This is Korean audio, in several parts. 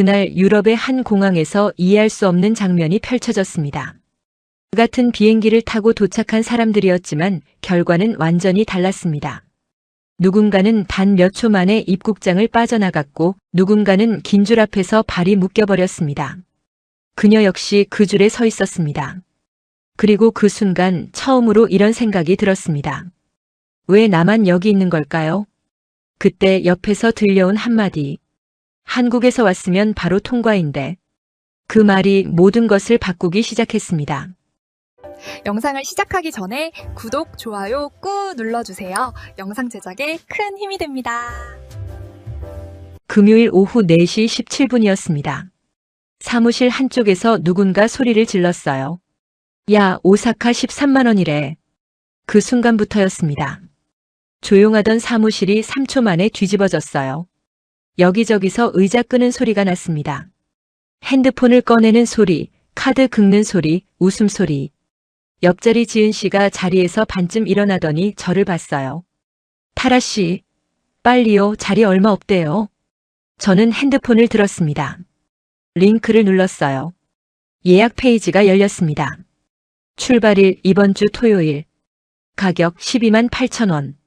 그날 유럽의 한 공항에서 이해할 수 없는 장면이 펼쳐졌습니다. 같은 비행기를 타고 도착한 사람들이었지만 결과는 완전히 달랐습니다. 누군가는 단 몇 초 만에 입국장을 빠져나갔고 누군가는 긴 줄 앞에서 발이 묶여버렸습니다. 그녀 역시 그 줄에 서 있었습니다. 그리고 그 순간 처음으로 이런 생각이 들었습니다. 왜 나만 여기 있는 걸까요? 그때 옆에서 들려온 한마디. 한국에서 왔으면 바로 통과인데. 그 말이 모든 것을 바꾸기 시작했습니다. 영상을 시작하기 전에 구독, 좋아요 꾹 눌러주세요. 영상 제작에 큰 힘이 됩니다. 금요일 오후 4시 17분이었습니다. 사무실 한쪽에서 누군가 소리를 질렀어요. 야, 오사카 13만 원이래. 그 순간부터였습니다. 조용하던 사무실이 3초 만에 뒤집어졌어요. 여기저기서 의자 끄는 소리가 났습니다. 핸드폰을 꺼내는 소리, 카드 긁는 소리, 웃음소리. 옆자리 지은 씨가 자리에서 반쯤 일어나더니 저를 봤어요. 타라 씨, 빨리요. 자리 얼마 없대요. 저는 핸드폰을 들었습니다. 링크를 눌렀어요. 예약 페이지가 열렸습니다. 출발일 이번 주 토요일. 가격 12만 8천 원.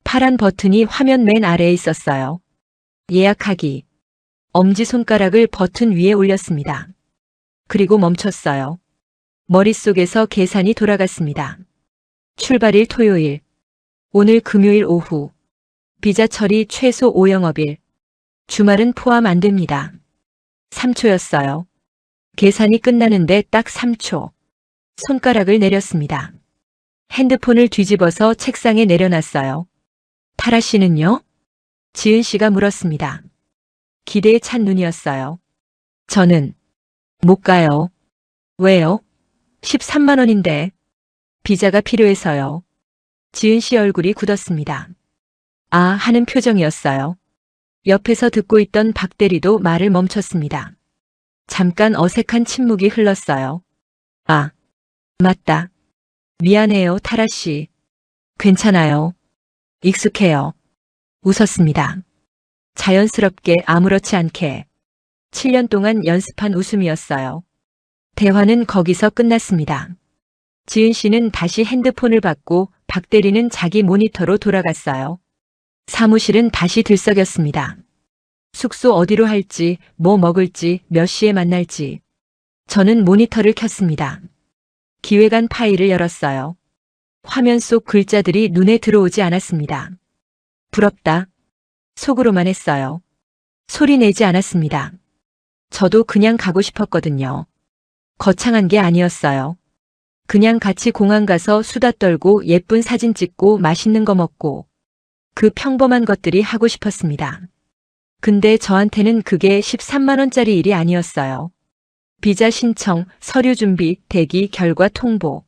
파란 버튼이 화면 맨 아래에 있었어요. 예약하기. 엄지손가락을 버튼 위에 올렸습니다. 그리고 멈췄어요. 머릿속에서 계산이 돌아갔습니다. 출발일 토요일. 오늘 금요일 오후. 비자 처리 최소 5영업일. 주말은 포함 안 됩니다. 3초였어요. 계산이 끝나는데 딱 3초. 손가락을 내렸습니다. 핸드폰을 뒤집어서 책상에 내려놨어요. 타라 씨는요? 지은 씨가 물었습니다. 기대에 찬 눈이었어요. 저는 못 가요. 왜요? 13만 원인데. 비자가 필요해서요. 지은 씨 얼굴이 굳었습니다. 아 하는 표정이었어요. 옆에서 듣고 있던 박 대리도 말을 멈췄습니다. 잠깐 어색한 침묵이 흘렀어요. 아, 맞다. 미안해요, 타라 씨. 괜찮아요. 익숙해요. 웃었습니다. 자연스럽게 아무렇지 않게. 7년 동안 연습한 웃음이었어요. 대화는 거기서 끝났습니다. 지은 씨는 다시 핸드폰을 받고 박 대리는 자기 모니터로 돌아갔어요. 사무실은 다시 들썩였습니다. 숙소 어디로 할지, 뭐 먹을지, 몇 시에 만날지. 저는 모니터를 켰습니다. 기획안 파일을 열었어요. 화면 속 글자들이 눈에 들어오지 않았습니다. 부럽다. 속으로만 했어요. 소리 내지 않았습니다. 저도 그냥 가고 싶었거든요. 거창한 게 아니었어요. 그냥 같이 공항 가서 수다 떨고 예쁜 사진 찍고 맛있는 거 먹고 그 평범한 것들이 하고 싶었습니다. 근데 저한테는 그게 13만 원짜리 일이 아니었어요. 비자 신청, 서류 준비, 대기, 결과 통보.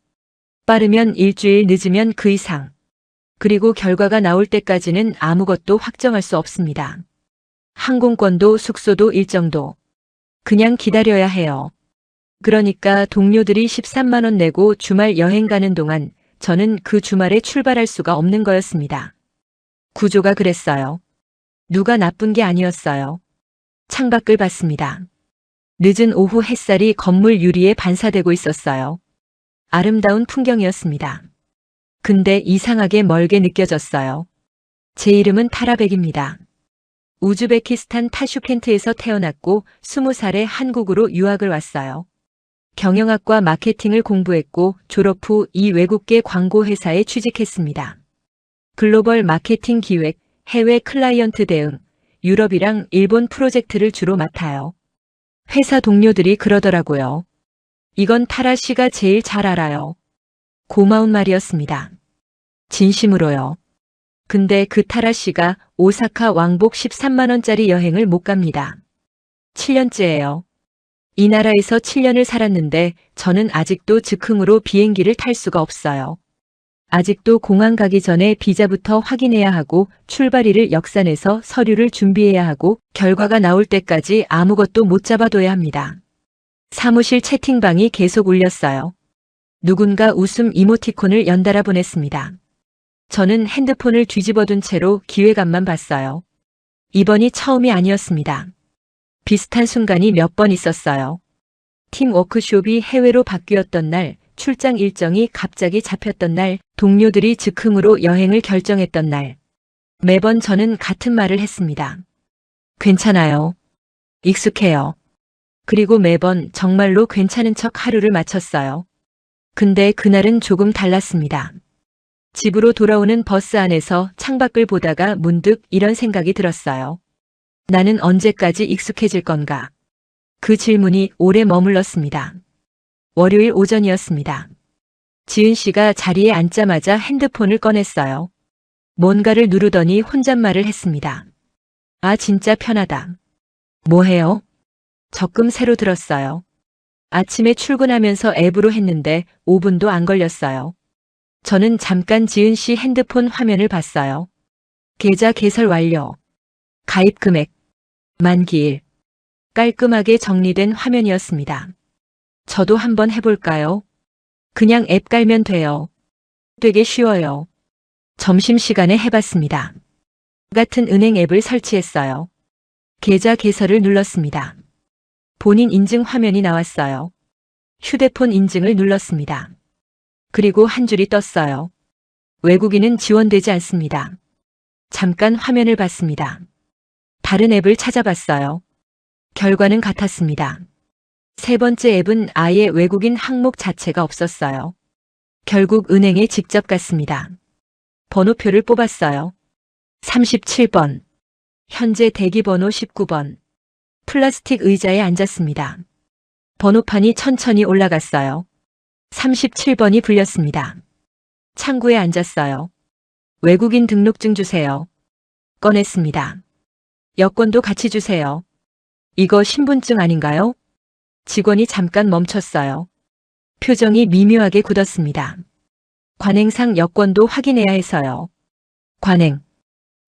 빠르면 일주일, 늦으면 그 이상. 그리고 결과가 나올 때까지는 아무것도 확정할 수 없습니다. 항공권도 숙소도 일정도. 그냥 기다려야 해요. 그러니까 동료들이 13만 원 내고 주말 여행 가는 동안 저는 그 주말에 출발할 수가 없는 거였습니다. 구조가 그랬어요. 누가 나쁜 게 아니었어요. 창밖을 봤습니다. 늦은 오후 햇살이 건물 유리에 반사되고 있었어요. 아름다운 풍경이었습니다. 근데 이상하게 멀게 느껴졌어요. 제 이름은 타라백입니다. 우즈베키스탄 타슈켄트에서 태어났고 20살에 한국으로 유학을 왔어요. 경영학과 마케팅을 공부했고 졸업 후 이 외국계 광고 회사에 취직했습니다. 글로벌 마케팅 기획, 해외 클라이언트 대응, 유럽이랑 일본 프로젝트를 주로 맡아요. 회사 동료들이 그러더라고요. 이건 타라 씨가 제일 잘 알아요. 고마운 말이었습니다. 진심으로요. 근데 그 타라 씨가 오사카 왕복 13만 원짜리 여행을 못 갑니다. 7년째예요. 이 나라에서 7년을 살았는데 저는 아직도 즉흥으로 비행기를 탈 수가 없어요. 아직도 공항 가기 전에 비자부터 확인해야 하고 출발일을 역산해서 서류를 준비해야 하고 결과가 나올 때까지 아무것도 못 잡아둬야 합니다. 사무실 채팅방이 계속 울렸어요. 누군가 웃음 이모티콘을 연달아 보냈습니다. 저는 핸드폰을 뒤집어둔 채로 기획안만 봤어요. 이번이 처음이 아니었습니다. 비슷한 순간이 몇 번 있었어요. 팀 워크숍이 해외로 바뀌었던 날, 출장 일정이 갑자기 잡혔던 날, 동료들이 즉흥으로 여행을 결정했던 날. 매번 저는 같은 말을 했습니다. 괜찮아요. 익숙해요. 그리고 매번 정말로 괜찮은 척 하루를 마쳤어요. 근데 그날은 조금 달랐습니다. 집으로 돌아오는 버스 안에서 창밖을 보다가 문득 이런 생각이 들었어요. 나는 언제까지 익숙해질 건가? 그 질문이 오래 머물렀습니다. 월요일 오전이었습니다. 지은 씨가 자리에 앉자마자 핸드폰을 꺼냈어요. 뭔가를 누르더니 혼잣말을 했습니다. 아, 진짜 편하다. 뭐 해요? 적금 새로 들었어요. 아침에 출근하면서 앱으로 했는데 5분도 안 걸렸어요. 저는 잠깐 지은 씨 핸드폰 화면을 봤어요. 계좌 개설 완료. 가입 금액. 만기일. 깔끔하게 정리된 화면이었습니다. 저도 한번 해볼까요? 그냥 앱 깔면 돼요. 되게 쉬워요. 점심시간에 해봤습니다. 같은 은행 앱을 설치했어요. 계좌 개설을 눌렀습니다. 본인 인증 화면이 나왔어요. 휴대폰 인증을 눌렀습니다. 그리고 한 줄이 떴어요. 외국인은 지원되지 않습니다. 잠깐 화면을 봤습니다. 다른 앱을 찾아봤어요. 결과는 같았습니다. 세 번째 앱은 아예 외국인 항목 자체가 없었어요. 결국 은행에 직접 갔습니다. 번호표를 뽑았어요. 37번. 현재 대기번호 19번. 플라스틱 의자에 앉았습니다. 번호판이 천천히 올라갔어요. 37번이 불렸습니다. 창구에 앉았어요. 외국인 등록증 주세요. 꺼냈습니다. 여권도 같이 주세요. 이거 신분증 아닌가요? 직원이 잠깐 멈췄어요. 표정이 미묘하게 굳었습니다. 관행상 여권도 확인해야 해서요. 관행.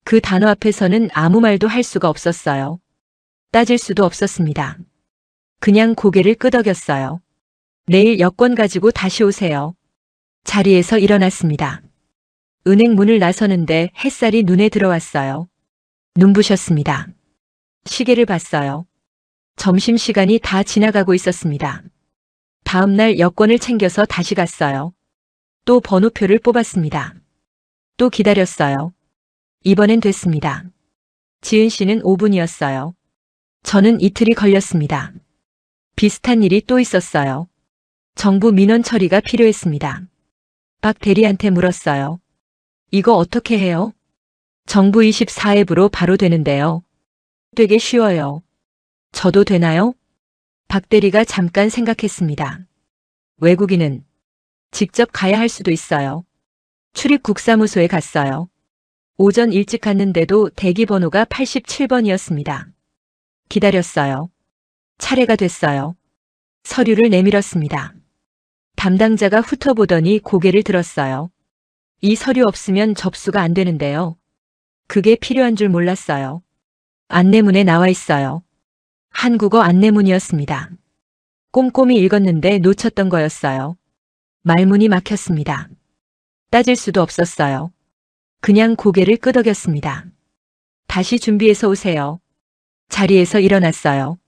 그 단어 앞에서는 아무 말도 할 수가 없었어요. 따질 수도 없었습니다. 그냥 고개를 끄덕였어요. 내일 여권 가지고 다시 오세요. 자리에서 일어났습니다. 은행 문을 나서는데 햇살이 눈에 들어왔어요. 눈부셨습니다. 시계를 봤어요. 점심시간이 다 지나가고 있었습니다. 다음날 여권을 챙겨서 다시 갔어요. 또 번호표를 뽑았습니다. 또 기다렸어요. 이번엔 됐습니다. 지은 씨는 5분이었어요. 저는 이틀이 걸렸습니다. 비슷한 일이 또 있었어요. 정부 민원 처리가 필요했습니다. 박 대리한테 물었어요. 이거 어떻게 해요? 정부 24앱으로 바로 되는데요. 되게 쉬워요. 저도 되나요? 박 대리가 잠깐 생각했습니다. 외국인은 직접 가야 할 수도 있어요. 출입국사무소에 갔어요. 오전 일찍 갔는데도 대기번호가 87번이었습니다. 기다렸어요. 차례가 됐어요. 서류를 내밀었습니다. 담당자가 훑어보더니 고개를 들었어요. 이 서류 없으면 접수가 안 되는데요. 그게 필요한 줄 몰랐어요. 안내문에 나와 있어요. 한국어 안내문이었습니다. 꼼꼼히 읽었는데 놓쳤던 거였어요. 말문이 막혔습니다. 따질 수도 없었어요. 그냥 고개를 끄덕였습니다. 다시 준비해서 오세요. 자리에서 일어났어요.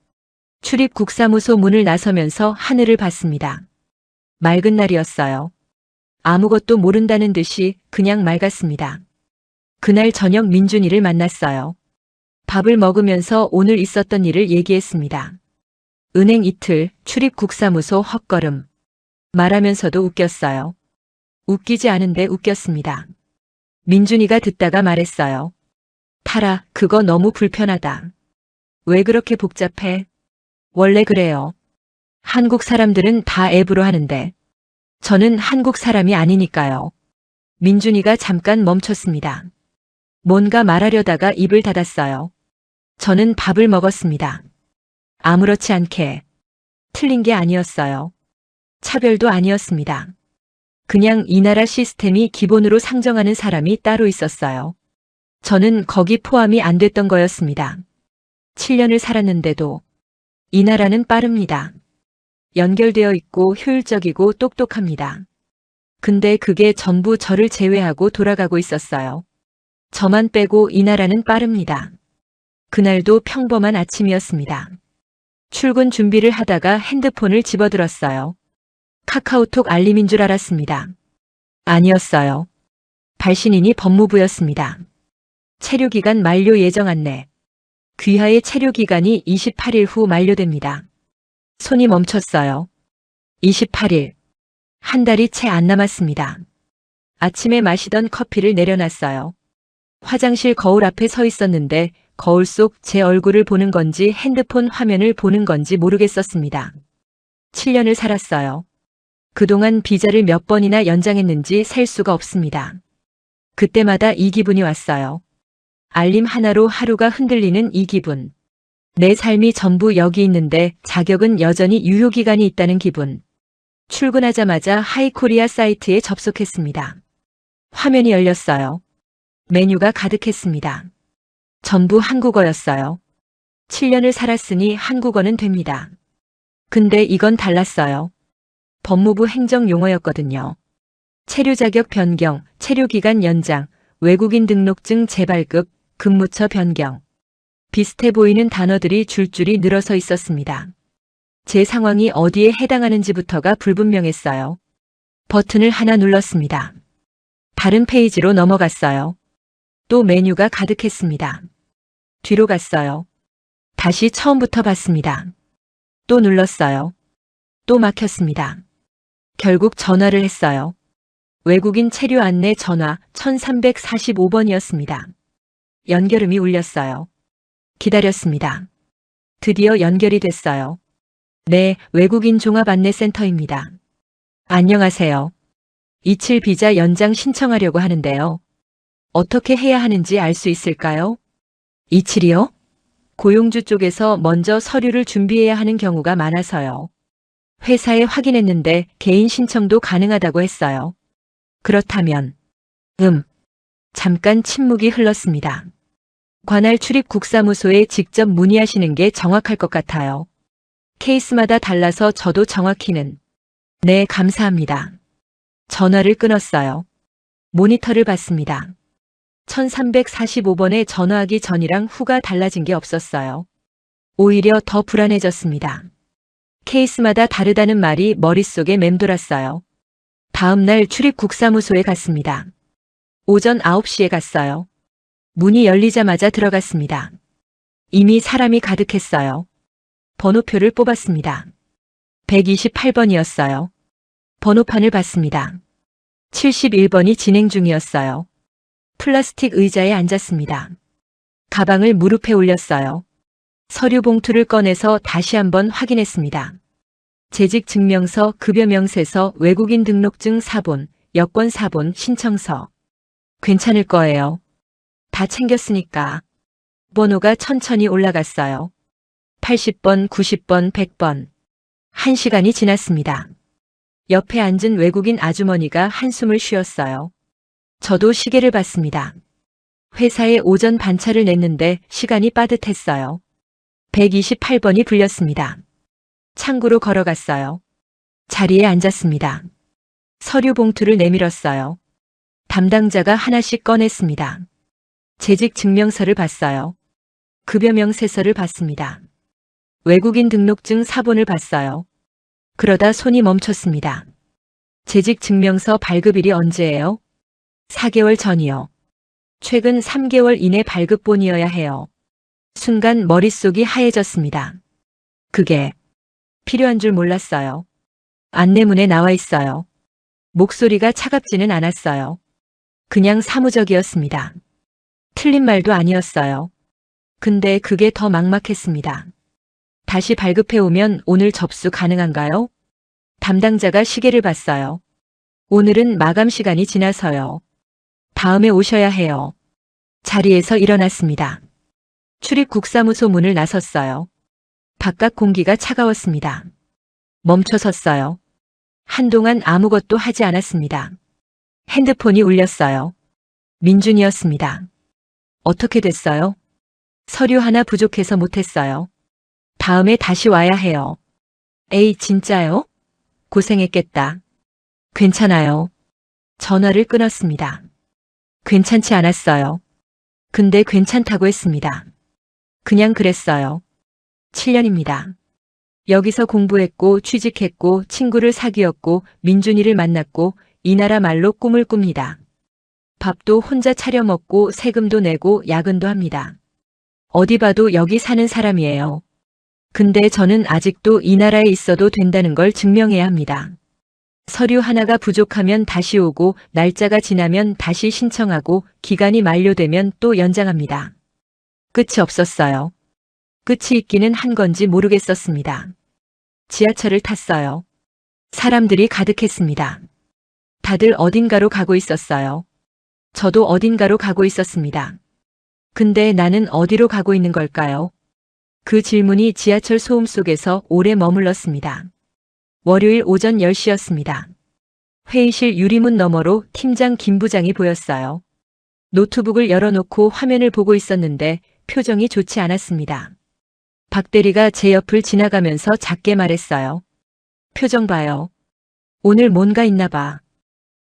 출입국사무소 문을 나서면서 하늘을 봤습니다. 맑은 날이었어요. 아무것도 모른다는 듯이 그냥 맑았습니다. 그날 저녁 민준이를 만났어요. 밥을 먹으면서 오늘 있었던 일을 얘기했습니다. 은행 이틀, 출입국사무소 헛걸음. 말하면서도 웃겼어요. 웃기지 않은데 웃겼습니다. 민준이가 듣다가 말했어요. 타라, 그거 너무 불편하다. 왜 그렇게 복잡해? 원래 그래요. 한국 사람들은 다 앱으로 하는데 저는 한국 사람이 아니니까요. 민준이가 잠깐 멈췄습니다. 뭔가 말하려다가 입을 닫았어요. 저는 밥을 먹었습니다. 아무렇지 않게. 틀린 게 아니었어요. 차별도 아니었습니다. 그냥 이 나라 시스템이 기본으로 상정하는 사람이 따로 있었어요. 저는 거기 포함이 안 됐던 거였습니다. 7년을 살았는데도 이 나라는 빠릅니다. 연결되어 있고 효율적이고 똑똑합니다. 근데 그게 전부 저를 제외하고 돌아가고 있었어요. 저만 빼고 이 나라는 빠릅니다. 그날도 평범한 아침이었습니다. 출근 준비를 하다가 핸드폰을 집어들었어요. 카카오톡 알림인 줄 알았습니다. 아니었어요. 발신인이 법무부였습니다. 체류기간 만료 예정 안내. 귀하의 체류기간이 28일 후 만료됩니다. 손이 멈췄어요. 28일. 한 달이 채 안 남았습니다. 아침에 마시던 커피를 내려놨어요. 화장실 거울 앞에 서 있었는데 거울 속 제 얼굴을 보는 건지 핸드폰 화면을 보는 건지 모르겠었습니다. 7년을 살았어요. 그동안 비자를 몇 번이나 연장했는지 셀 수가 없습니다. 그때마다 이 기분이 왔어요. 알림 하나로 하루가 흔들리는 이 기분. 내 삶이 전부 여기 있는데 자격은 여전히 유효기간이 있다는 기분. 출근하자마자 하이코리아 사이트에 접속했습니다. 화면이 열렸어요. 메뉴가 가득했습니다. 전부 한국어였어요. 7년을 살았으니 한국어는 됩니다. 근데 이건 달랐어요. 법무부 행정 용어였거든요. 체류 자격 변경, 체류 기간 연장, 외국인 등록증 재발급, 근무처 변경. 비슷해 보이는 단어들이 줄줄이 늘어서 있었습니다. 제 상황이 어디에 해당하는지부터가 불분명했어요. 버튼을 하나 눌렀습니다. 다른 페이지로 넘어갔어요. 또 메뉴가 가득했습니다. 뒤로 갔어요. 다시 처음부터 봤습니다. 또 눌렀어요. 또 막혔습니다. 결국 전화를 했어요. 외국인 체류 안내 전화 1345번이었습니다. 연결음이 울렸어요. 기다렸습니다. 드디어 연결이 됐어요. 네, 외국인 종합안내센터입니다. 안녕하세요. 27 비자 연장 신청하려고 하는데요. 어떻게 해야 하는지 알 수 있을까요? 27이요? 고용주 쪽에서 먼저 서류를 준비해야 하는 경우가 많아서요. 회사에 확인했는데 개인 신청도 가능하다고 했어요. 그렇다면, 잠깐 침묵이 흘렀습니다. 관할 출입국사무소에 직접 문의하시는 게 정확할 것 같아요. 케이스마다 달라서 저도 정확히는. 네, 감사합니다. 전화를 끊었어요. 모니터를 봤습니다. 1345번에 전화하기 전이랑 후가 달라진 게 없었어요. 오히려 더 불안해졌습니다. 케이스마다 다르다는 말이 머릿속에 맴돌았어요. 다음 날 출입국사무소에 갔습니다. 오전 9시에 갔어요. 문이 열리자마자 들어갔습니다. 이미 사람이 가득했어요. 번호표를 뽑았습니다. 128번이었어요. 번호판을 봤습니다. 71번이 진행 중이었어요. 플라스틱 의자에 앉았습니다. 가방을 무릎에 올렸어요. 서류 봉투를 꺼내서 다시 한번 확인했습니다. 재직 증명서, 급여 명세서, 외국인 등록증 사본, 여권 사본, 신청서. 괜찮을 거예요. 다 챙겼으니까. 번호가 천천히 올라갔어요. 80번, 90번, 100번. 1시간이 지났습니다. 옆에 앉은 외국인 아주머니가 한숨을 쉬었어요. 저도 시계를 봤습니다. 회사에 오전 반차를 냈는데 시간이 빠듯했어요. 128번이 불렸습니다. 창구로 걸어갔어요. 자리에 앉았습니다. 서류 봉투를 내밀었어요. 담당자가 하나씩 꺼냈습니다. 재직 증명서를 봤어요. 급여 명세서를 봤습니다. 외국인 등록증 사본을 봤어요. 그러다 손이 멈췄습니다. 재직 증명서 발급일이 언제예요? 4개월 전이요. 최근 3개월 이내 발급본이어야 해요. 순간 머릿속이 하얘졌습니다. 그게 필요한 줄 몰랐어요. 안내문에 나와 있어요. 목소리가 차갑지는 않았어요. 그냥 사무적이었습니다. 틀린 말도 아니었어요. 근데 그게 더 막막했습니다. 다시 발급해 오면 오늘 접수 가능한가요? 담당자가 시계를 봤어요. 오늘은 마감 시간이 지나서요. 다음에 오셔야 해요. 자리에서 일어났습니다. 출입국사무소 문을 나섰어요. 바깥 공기가 차가웠습니다. 멈춰 섰어요. 한동안 아무것도 하지 않았습니다. 핸드폰이 울렸어요. 민준이었습니다. 어떻게 됐어요? 서류 하나 부족해서 못했어요. 다음에 다시 와야 해요. 에이, 진짜요? 고생했겠다. 괜찮아요. 전화를 끊었습니다. 괜찮지 않았어요. 근데 괜찮다고 했습니다. 그냥 그랬어요. 7년입니다. 여기서 공부했고 취직했고 친구를 사귀었고 민준이를 만났고 이 나라 말로 꿈을 꿉니다. 밥도 혼자 차려 먹고 세금도 내고 야근도 합니다. 어디 봐도 여기 사는 사람이에요. 근데 저는 아직도 이 나라에 있어도 된다는 걸 증명해야 합니다. 서류 하나가 부족하면 다시 오고 날짜가 지나면 다시 신청하고 기간이 만료되면 또 연장합니다. 끝이 없었어요. 끝이 있기는 한 건지 모르겠었습니다. 지하철을 탔어요. 사람들이 가득했습니다. 다들 어딘가로 가고 있었어요. 저도 어딘가로 가고 있었습니다. 근데 나는 어디로 가고 있는 걸까요? 그 질문이 지하철 소음 속에서 오래 머물렀습니다. 월요일 오전 10시였습니다. 회의실 유리문 너머로 팀장 김 부장이 보였어요. 노트북을 열어놓고 화면을 보고 있었는데 표정이 좋지 않았습니다. 박 대리가 제 옆을 지나가면서 작게 말했어요. 표정 봐요. 오늘 뭔가 있나 봐.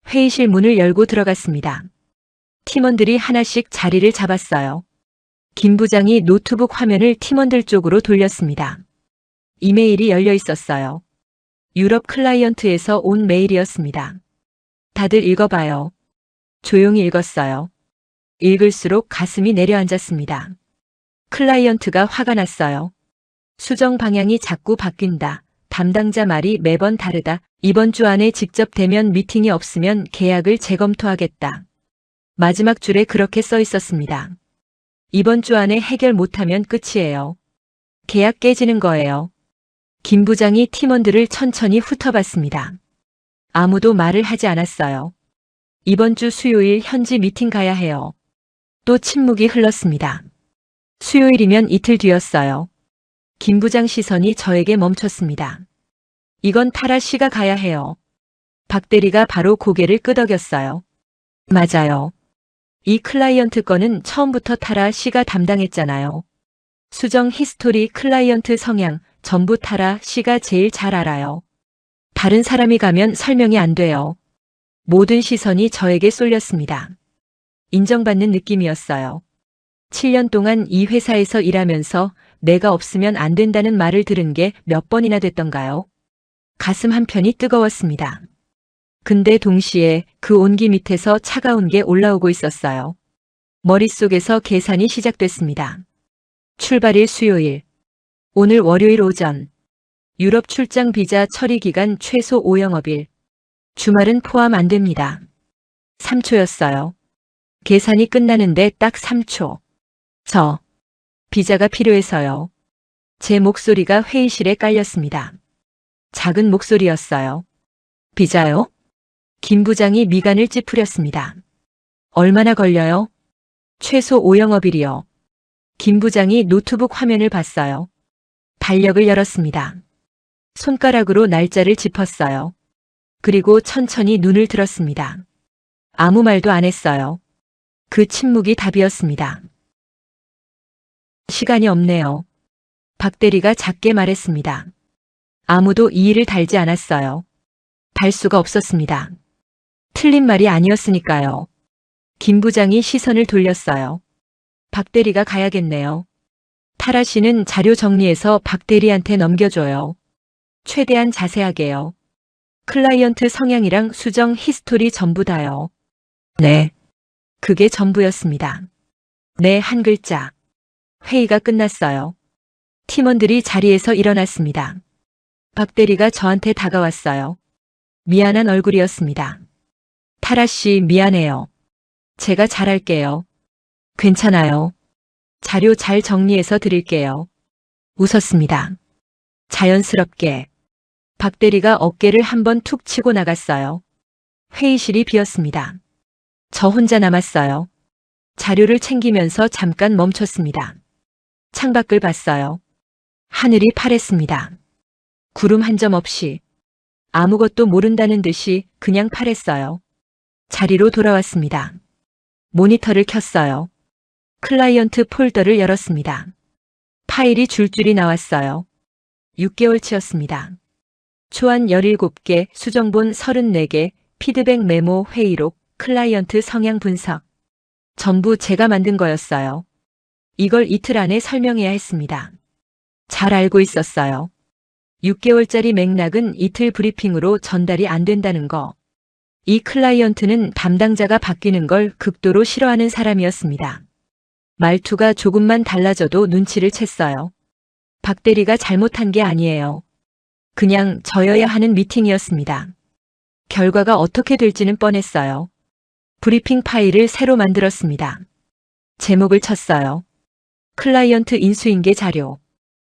회의실 문을 열고 들어갔습니다. 팀원들이 하나씩 자리를 잡았어요. 김 부장이 노트북 화면을 팀원들 쪽으로 돌렸습니다. 이메일이 열려 있었어요. 유럽 클라이언트에서 온 메일이었습니다. 다들 읽어봐요. 조용히 읽었어요. 읽을수록 가슴이 내려앉았습니다. 클라이언트가 화가 났어요. 수정 방향이 자꾸 바뀐다. 담당자 말이 매번 다르다. 이번 주 안에 직접 대면 미팅이 없으면 계약을 재검토하겠다. 마지막 줄에 그렇게 써 있었습니다. 이번 주 안에 해결 못하면 끝이에요. 계약 깨지는 거예요. 김 부장이 팀원들을 천천히 훑어봤습니다. 아무도 말을 하지 않았어요. 이번 주 수요일 현지 미팅 가야 해요. 또 침묵이 흘렀습니다. 수요일이면 이틀 뒤였어요. 김 부장 시선이 저에게 멈췄습니다. 이건 타라 씨가 가야 해요. 박 대리가 바로 고개를 끄덕였어요. 맞아요. 이 클라이언트 건은 처음부터 타라 씨가 담당했잖아요. 수정 히스토리 클라이언트 성향 전부 타라 씨가 제일 잘 알아요. 다른 사람이 가면 설명이 안 돼요. 모든 시선이 저에게 쏠렸습니다. 인정받는 느낌이었어요. 7년 동안 이 회사에서 일하면서 내가 없으면 안 된다는 말을 들은 게 몇 번이나 됐던가요? 가슴 한편이 뜨거웠습니다. 근데 동시에 그 온기 밑에서 차가운 게 올라오고 있었어요. 머릿속에서 계산이 시작됐습니다. 출발일 수요일. 오늘 월요일 오전. 유럽 출장 비자 처리 기간 최소 5영업일. 주말은 포함 안 됩니다. 3초였어요. 계산이 끝나는데 딱 3초. 비자가 필요해서요. 제 목소리가 회의실에 깔렸습니다. 작은 목소리였어요. 비자요? 김 부장이 미간을 찌푸렸습니다. 얼마나 걸려요? 최소 5영업일이요. 김 부장이 노트북 화면을 봤어요. 달력을 열었습니다. 손가락으로 날짜를 짚었어요. 그리고 천천히 눈을 들었습니다. 아무 말도 안 했어요. 그 침묵이 답이었습니다. 시간이 없네요. 박 대리가 작게 말했습니다. 아무도 이 일을 달지 않았어요. 달 수가 없었습니다. 틀린 말이 아니었으니까요. 김 부장이 시선을 돌렸어요. 박 대리가 가야겠네요. 타라 씨는 자료 정리해서 박 대리한테 넘겨줘요. 최대한 자세하게요. 클라이언트 성향이랑 수정 히스토리 전부 다요. 네. 그게 전부였습니다. 네, 한 글자. 회의가 끝났어요. 팀원들이 자리에서 일어났습니다. 박 대리가 저한테 다가왔어요. 미안한 얼굴이었습니다. 타라 씨, 미안해요. 제가 잘할게요. 괜찮아요. 자료 잘 정리해서 드릴게요. 웃었습니다. 자연스럽게. 박 대리가 어깨를 한번 툭 치고 나갔어요. 회의실이 비었습니다. 저 혼자 남았어요. 자료를 챙기면서 잠깐 멈췄습니다. 창밖을 봤어요. 하늘이 파랬습니다. 구름 한 점 없이. 아무것도 모른다는 듯이 그냥 파랬어요. 자리로 돌아왔습니다. 모니터를 켰어요. 클라이언트 폴더를 열었습니다. 파일이 줄줄이 나왔어요. 6개월치였습니다. 초안 17개, 수정본 34개, 피드백 메모 회의록, 클라이언트 성향 분석. 전부 제가 만든 거였어요. 이걸 이틀 안에 설명해야 했습니다. 잘 알고 있었어요. 6개월짜리 맥락은 이틀 브리핑으로 전달이 안 된다는 거. 이 클라이언트는 담당자가 바뀌는 걸 극도로 싫어하는 사람이었습니다. 말투가 조금만 달라져도 눈치를 챘어요. 박 대리가 잘못한 게 아니에요. 그냥 저여야 하는 미팅이었습니다. 결과가 어떻게 될지는 뻔했어요. 브리핑 파일을 새로 만들었습니다. 제목을 쳤어요. 클라이언트 인수인계 자료.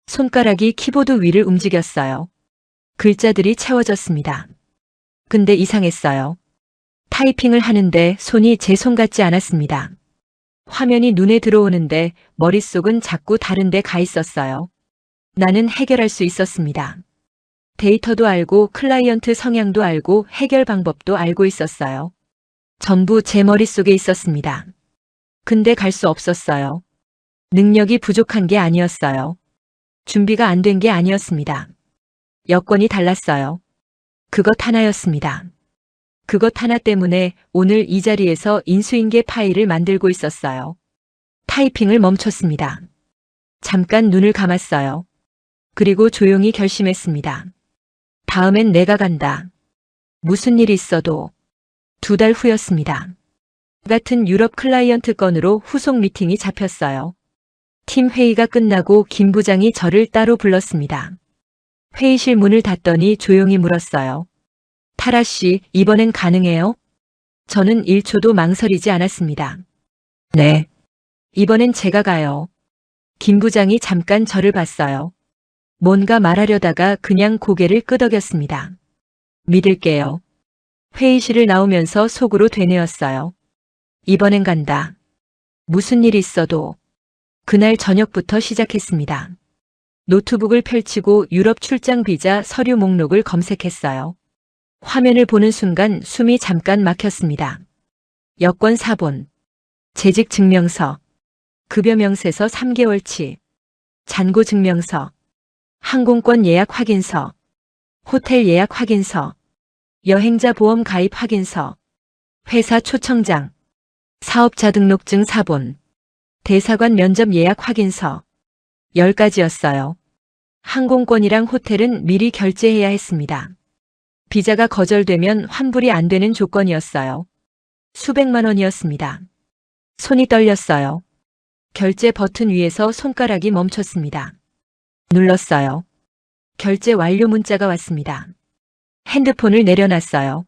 손가락이 키보드 위를 움직였어요. 글자들이 채워졌습니다. 근데 이상했어요. 타이핑을 하는데 손이 제 손 같지 않았습니다. 화면이 눈에 들어오는데 머릿속은 자꾸 다른 데 가 있었어요. 나는 해결할 수 있었습니다. 데이터도 알고 클라이언트 성향도 알고 해결 방법도 알고 있었어요. 전부 제 머릿속에 있었습니다. 근데 갈 수 없었어요. 능력이 부족한 게 아니었어요. 준비가 안 된 게 아니었습니다. 여건이 달랐어요. 그것 하나였습니다. 그것 하나 때문에 오늘 이 자리에서 인수인계 파일을 만들고 있었어요. 타이핑을 멈췄습니다. 잠깐 눈을 감았어요. 그리고 조용히 결심했습니다. 다음엔 내가 간다. 무슨 일이 있어도. 2달 후였습니다. 같은 유럽 클라이언트 건으로 후속 미팅이 잡혔어요. 팀 회의가 끝나고 김 부장이 저를 따로 불렀습니다. 회의실 문을 닫더니 조용히 물었어요. 타라 씨, 이번엔 가능해요? 저는 1초도 망설이지 않았습니다. 네. 이번엔 제가 가요. 김 부장이 잠깐 저를 봤어요. 뭔가 말하려다가 그냥 고개를 끄덕였습니다. 믿을게요. 회의실을 나오면서 속으로 되뇌었어요. 이번엔 간다. 무슨 일이 있어도. 그날 저녁부터 시작했습니다. 노트북을 펼치고 유럽 출장 비자 서류 목록을 검색했어요. 화면을 보는 순간 숨이 잠깐 막혔습니다. 여권 사본, 재직 증명서, 급여 명세서 3개월치, 잔고 증명서, 항공권 예약 확인서, 호텔 예약 확인서, 여행자 보험 가입 확인서, 회사 초청장, 사업자 등록증 사본, 대사관 면접 예약 확인서. 10가지였어요. 항공권이랑 호텔은 미리 결제해야 했습니다. 비자가 거절되면 환불이 안 되는 조건이었어요. 수백만 원이었습니다. 손이 떨렸어요. 결제 버튼 위에서 손가락이 멈췄습니다. 눌렀어요. 결제 완료 문자가 왔습니다. 핸드폰을 내려놨어요.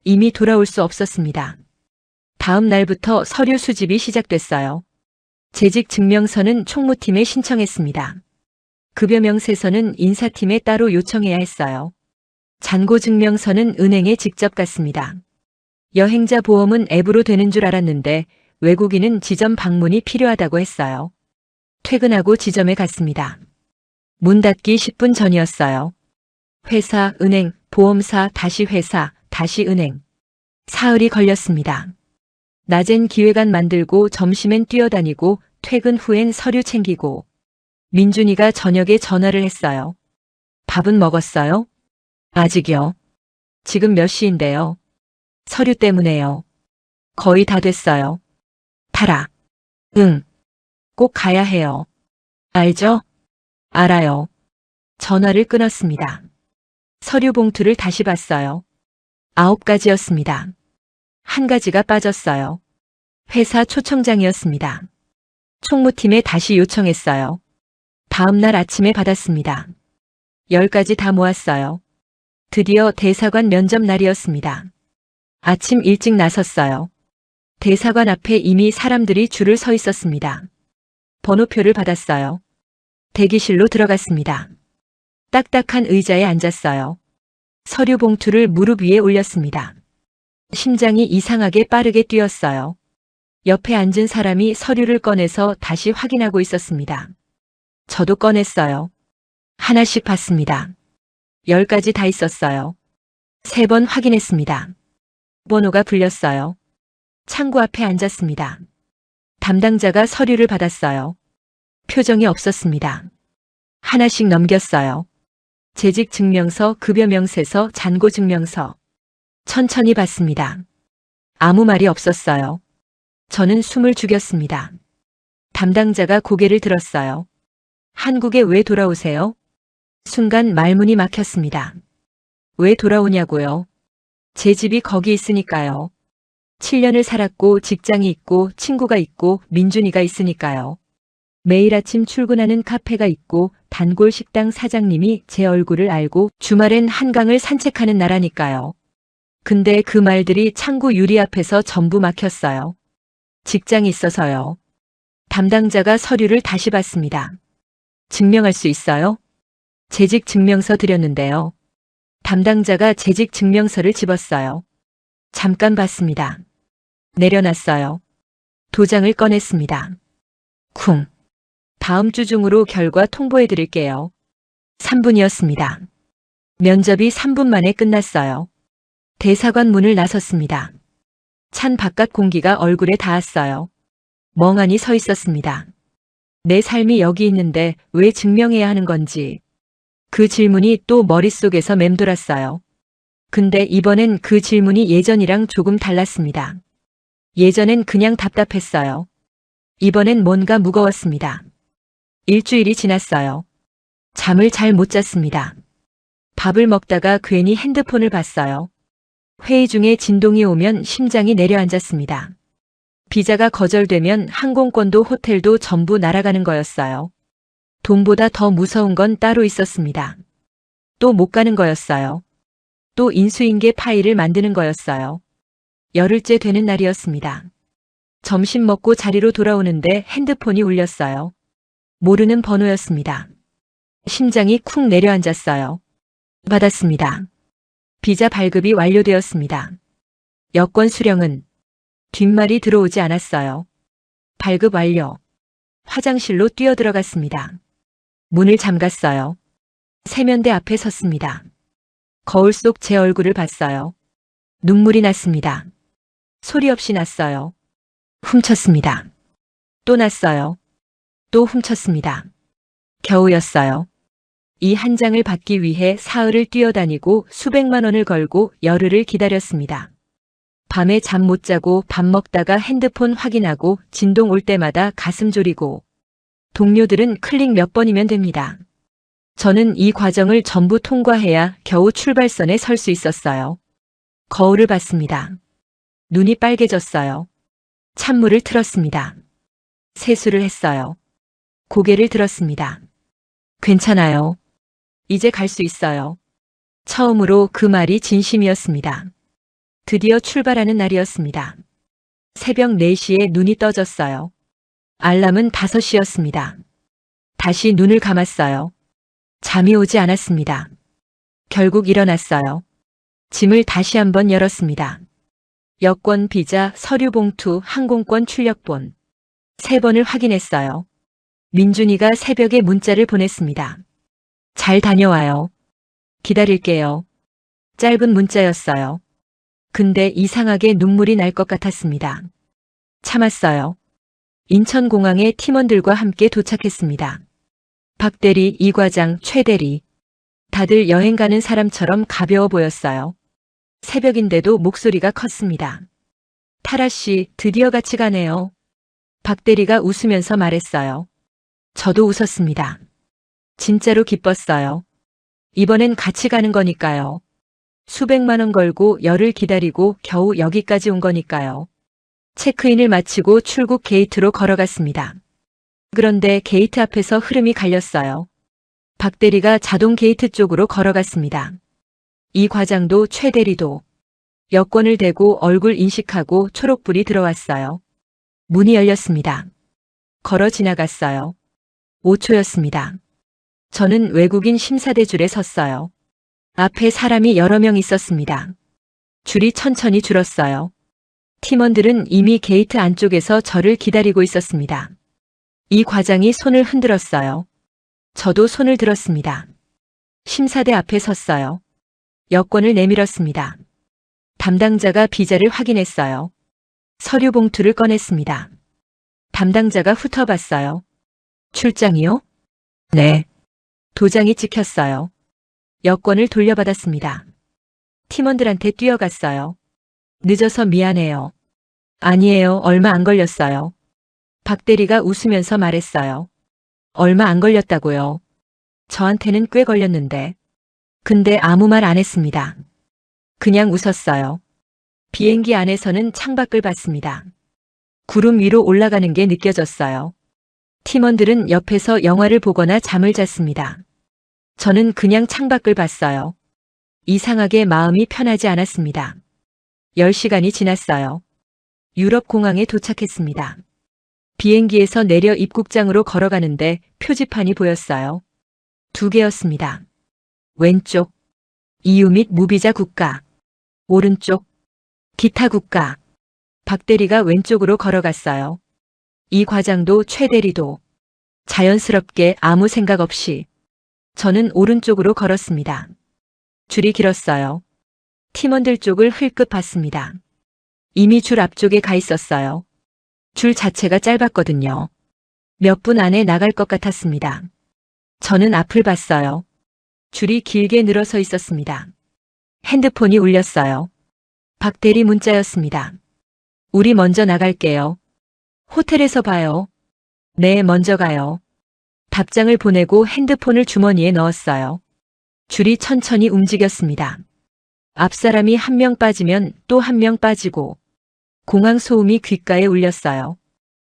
이미 돌아올 수 없었습니다. 다음 날부터 서류 수집이 시작됐어요. 재직 증명서는 총무팀에 신청했습니다. 급여 명세서는 인사팀에 따로 요청해야 했어요. 잔고 증명서는 은행에 직접 갔습니다. 여행자 보험은 앱으로 되는 줄 알았는데 외국인은 지점 방문이 필요하다고 했어요. 퇴근하고 지점에 갔습니다. 문 닫기 10분 전이었어요. 회사, 은행, 보험사, 다시 회사, 다시 은행. 사흘이 걸렸습니다. 낮엔 기획안 만들고 점심엔 뛰어다니고 퇴근 후엔 서류 챙기고. 민준이가 저녁에 전화를 했어요. 밥은 먹었어요? 아직이요. 지금 몇 시인데요? 서류 때문에요. 거의 다 됐어요. 타라. 응. 꼭 가야 해요. 알죠? 알아요. 전화를 끊었습니다. 서류 봉투를 다시 봤어요. 9가지였습니다. 1가지가 빠졌어요. 회사 초청장이었습니다. 총무팀에 다시 요청했어요. 다음 날 아침에 받았습니다. 10가지 다 모았어요. 드디어 대사관 면접 날이었습니다. 아침 일찍 나섰어요. 대사관 앞에 이미 사람들이 줄을 서 있었습니다. 번호표를 받았어요. 대기실로 들어갔습니다. 딱딱한 의자에 앉았어요. 서류 봉투를 무릎 위에 올렸습니다. 심장이 이상하게 빠르게 뛰었어요. 옆에 앉은 사람이 서류를 꺼내서 다시 확인하고 있었습니다. 저도 꺼냈어요. 하나씩 봤습니다. 10가지 다 있었어요. 3번 확인했습니다. 번호가 불렸어요. 창구 앞에 앉았습니다. 담당자가 서류를 받았어요. 표정이 없었습니다. 하나씩 넘겼어요. 재직 증명서, 급여 명세서, 잔고 증명서. 천천히 봤습니다. 아무 말이 없었어요. 저는 숨을 죽였습니다. 담당자가 고개를 들었어요. 한국에 왜 돌아오세요? 순간 말문이 막혔습니다. 왜 돌아오냐고요? 제 집이 거기 있으니까요. 7년을 살았고 직장이 있고 친구가 있고 민준이가 있으니까요. 매일 아침 출근하는 카페가 있고 단골 식당 사장님이 제 얼굴을 알고 주말엔 한강을 산책하는 나라니까요. 근데 그 말들이 창구 유리 앞에서 전부 막혔어요. 직장이 있어서요. 담당자가 서류를 다시 받습니다. 증명할 수 있어요? 재직 증명서 드렸는데요. 담당자가 재직 증명서를 집었어요. 잠깐 봤습니다. 내려놨어요. 도장을 꺼냈습니다. 쿵. 다음 주 중으로 결과 통보해 드릴게요. 3분이었습니다. 면접이 3분 만에 끝났어요. 대사관 문을 나섰습니다. 찬 바깥 공기가 얼굴에 닿았어요. 멍하니 서 있었습니다. 내 삶이 여기 있는데 왜 증명해야 하는 건지. 그 질문이 또 머릿속에서 맴돌았어요. 근데 이번엔 그 질문이 예전이랑 조금 달랐습니다. 예전엔 그냥 답답했어요. 이번엔 뭔가 무거웠습니다. 일주일이 지났어요. 잠을 잘 못 잤습니다. 밥을 먹다가 괜히 핸드폰을 봤어요. 회의 중에 진동이 오면 심장이 내려앉았습니다. 비자가 거절되면 항공권도 호텔도 전부 날아가는 거였어요. 돈보다 더 무서운 건 따로 있었습니다. 또 못 가는 거였어요. 또 인수인계 파일을 만드는 거였어요. 열흘째 되는 날이었습니다. 점심 먹고 자리로 돌아오는데 핸드폰이 울렸어요. 모르는 번호였습니다. 심장이 쿵 내려앉았어요. 받았습니다. 비자 발급이 완료되었습니다. 여권 수령은 뒷말이 들어오지 않았어요. 발급 완료. 화장실로 뛰어들어갔습니다. 문을 잠갔어요. 세면대 앞에 섰습니다. 거울 속 제 얼굴을 봤어요. 눈물이 났습니다. 소리 없이 났어요. 훔쳤습니다. 또 났어요. 또 훔쳤습니다. 겨우였어요. 이 한 장을 받기 위해 사흘을 뛰어다니고 수백만 원을 걸고 열흘을 기다렸습니다. 밤에 잠 못 자고 밥 먹다가 핸드폰 확인하고 진동 올 때마다 가슴 졸이고 동료들은 클릭 몇 번이면 됩니다. 저는 이 과정을 전부 통과해야 겨우 출발선에 설 수 있었어요. 거울을 봤습니다. 눈이 빨개졌어요. 찬물을 틀었습니다. 세수를 했어요. 고개를 들었습니다. 괜찮아요. 이제 갈 수 있어요. 처음으로 그 말이 진심이었습니다. 드디어 출발하는 날이었습니다. 새벽 4시에 눈이 떠졌어요. 알람은 5시였습니다. 다시 눈을 감았어요. 잠이 오지 않았습니다. 결국 일어났어요. 짐을 다시 한번 열었습니다. 여권, 비자, 서류 봉투, 항공권 출력본. 3번을 확인했어요. 민준이가 새벽에 문자를 보냈습니다. 잘 다녀와요. 기다릴게요. 짧은 문자였어요. 근데 이상하게 눈물이 날 것 같았습니다. 참았어요. 인천공항에 팀원들과 함께 도착했습니다. 박 대리, 이 과장, 최 대리. 다들 여행 가는 사람처럼 가벼워 보였어요. 새벽인데도 목소리가 컸습니다. 타라 씨, 드디어 같이 가네요. 박 대리가 웃으면서 말했어요. 저도 웃었습니다. 진짜로 기뻤어요. 이번엔 같이 가는 거니까요. 수백만 원 걸고 열흘 기다리고 겨우 여기까지 온 거니까요. 체크인을 마치고 출국 게이트로 걸어갔습니다. 그런데 게이트 앞에서 흐름이 갈렸어요. 박 대리가 자동 게이트 쪽으로 걸어갔습니다. 이 과장도 최 대리도 여권을 대고 얼굴 인식하고 초록불이 들어왔어요. 문이 열렸습니다. 걸어 지나갔어요. 5초였습니다. 저는 외국인 심사대 줄에 섰어요. 앞에 사람이 여러 명 있었습니다. 줄이 천천히 줄었어요. 팀원들은 이미 게이트 안쪽에서 저를 기다리고 있었습니다. 이 과장이 손을 흔들었어요. 저도 손을 들었습니다. 심사대 앞에 섰어요. 여권을 내밀었습니다. 담당자가 비자를 확인했어요. 서류 봉투를 꺼냈습니다. 담당자가 훑어봤어요. 출장이요? 네. 도장이 찍혔어요. 여권을 돌려받았습니다. 팀원들한테 뛰어갔어요. 늦어서 미안해요. 아니에요. 얼마 안 걸렸어요. 박 대리가 웃으면서 말했어요. 얼마 안 걸렸다고요. 저한테는 꽤 걸렸는데. 근데 아무 말 안 했습니다. 그냥 웃었어요. 비행기 안에서는 창밖을 봤습니다. 구름 위로 올라가는 게 느껴졌어요. 팀원들은 옆에서 영화를 보거나 잠을 잤습니다. 저는 그냥 창밖을 봤어요. 이상하게 마음이 편하지 않았습니다. 10시간이 지났어요. 유럽 공항에 도착했습니다. 비행기에서 내려 입국장으로 걸어가는데 표지판이 보였어요. 2개였습니다. 왼쪽, EU 및 무비자 국가. 오른쪽, 기타 국가. 박 대리가 왼쪽으로 걸어갔어요. 이 과장도 최 대리도 자연스럽게 아무 생각 없이 저는 오른쪽으로 걸었습니다. 줄이 길었어요. 팀원들 쪽을 흘끗 봤습니다. 이미 줄 앞쪽에 가 있었어요. 줄 자체가 짧았거든요. 몇 분 안에 나갈 것 같았습니다. 저는 앞을 봤어요. 줄이 길게 늘어서 있었습니다. 핸드폰이 울렸어요. 박 대리 문자였습니다. 우리 먼저 나갈게요. 호텔에서 봐요. 네, 먼저 가요. 답장을 보내고 핸드폰을 주머니에 넣었어요. 줄이 천천히 움직였습니다. 앞 사람이 한 명 빠지면 또 한 명 빠지고 공항 소음이 귓가에 울렸어요.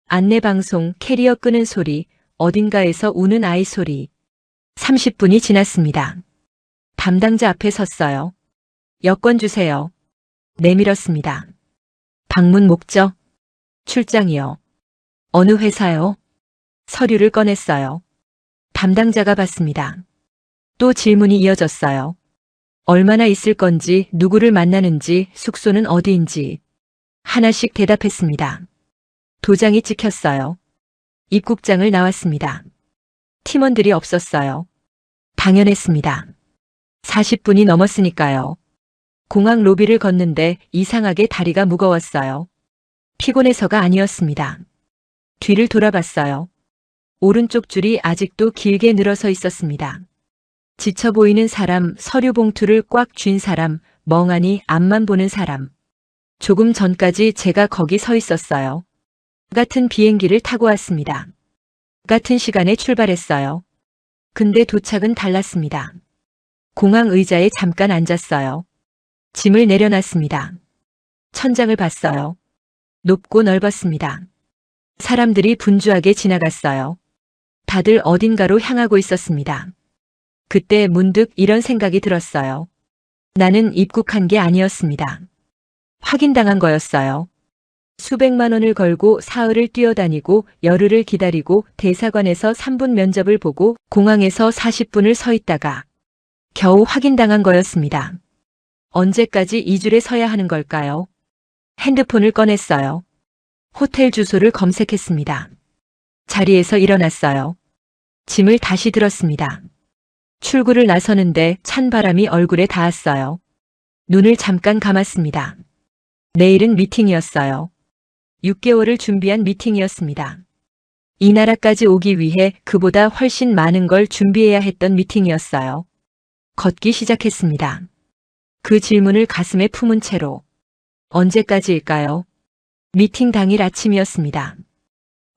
안내방송, 캐리어 끄는 소리, 어딘가에서 우는 아이 소리. 30분이 지났습니다. 담당자 앞에 섰어요. 여권 주세요. 내밀었습니다. 방문 목적? 출장이요. 어느 회사요? 서류를 꺼냈어요. 담당자가 봤습니다. 또 질문이 이어졌어요. 얼마나 있을 건지, 누구를 만나는지, 숙소는 어디인지. 하나씩 대답했습니다. 도장이 찍혔어요. 입국장을 나왔습니다. 팀원들이 없었어요. 당연했습니다. 40분이 넘었으니까요. 공항 로비를 걷는데 이상하게 다리가 무거웠어요. 피곤해서가 아니었습니다. 뒤를 돌아봤어요. 오른쪽 줄이 아직도 길게 늘어서 있었습니다. 지쳐 보이는 사람, 서류 봉투를 꽉 쥔 사람, 멍하니 앞만 보는 사람. 조금 전까지 제가 거기 서 있었어요. 같은 비행기를 타고 왔습니다. 같은 시간에 출발했어요. 근데 도착은 달랐습니다. 공항 의자에 잠깐 앉았어요. 짐을 내려놨습니다. 천장을 봤어요. 높고 넓었습니다. 사람들이 분주하게 지나갔어요. 다들 어딘가로 향하고 있었습니다. 그때 문득 이런 생각이 들었어요. 나는 입국한 게 아니었습니다. 확인당한 거였어요. 수백만 원을 걸고 사흘을 뛰어다니고 열흘을 기다리고 대사관에서 3분 면접을 보고 공항에서 40분을 서 있다가 겨우 확인당한 거였습니다. 언제까지 이 줄에 서야 하는 걸까요? 핸드폰을 꺼냈어요. 호텔 주소를 검색했습니다. 자리에서 일어났어요. 짐을 다시 들었습니다. 출구를 나서는데 찬 바람이 얼굴에 닿았어요. 눈을 잠깐 감았습니다. 내일은 미팅이었어요. 6개월을 준비한 미팅이었습니다. 이 나라까지 오기 위해 그보다 훨씬 많은 걸 준비해야 했던 미팅이었어요. 걷기 시작했습니다. 그 질문을 가슴에 품은 채로. 언제까지일까요? 미팅 당일 아침이었습니다.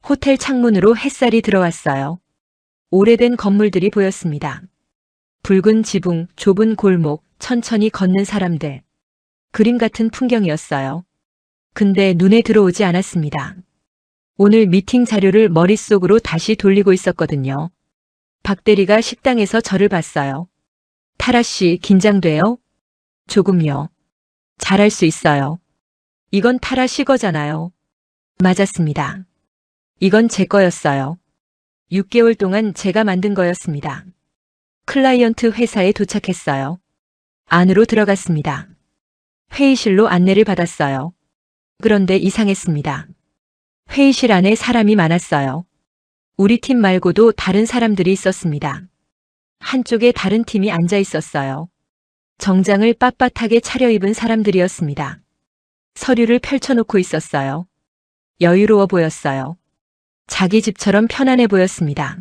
호텔 창문으로 햇살이 들어왔어요. 오래된 건물들이 보였습니다. 붉은 지붕, 좁은 골목, 천천히 걷는 사람들. 그림 같은 풍경이었어요. 근데 눈에 들어오지 않았습니다. 오늘 미팅 자료를 머릿속으로 다시 돌리고 있었거든요. 박 대리가 식당에서 저를 봤어요. 타라 씨, 긴장돼요? 조금요. 잘할 수 있어요. 이건 타라 씨 거잖아요. 맞았습니다. 이건 제 거였어요. 6개월 동안 제가 만든 거였습니다. 클라이언트 회사에 도착했어요. 안으로 들어갔습니다. 회의실로 안내를 받았어요. 그런데 이상했습니다. 회의실 안에 사람이 많았어요. 우리 팀 말고도 다른 사람들이 있었습니다. 한쪽에 다른 팀이 앉아 있었어요. 정장을 빳빳하게 차려입은 사람들이었습니다. 서류를 펼쳐놓고 있었어요. 여유로워 보였어요. 자기 집처럼 편안해 보였습니다.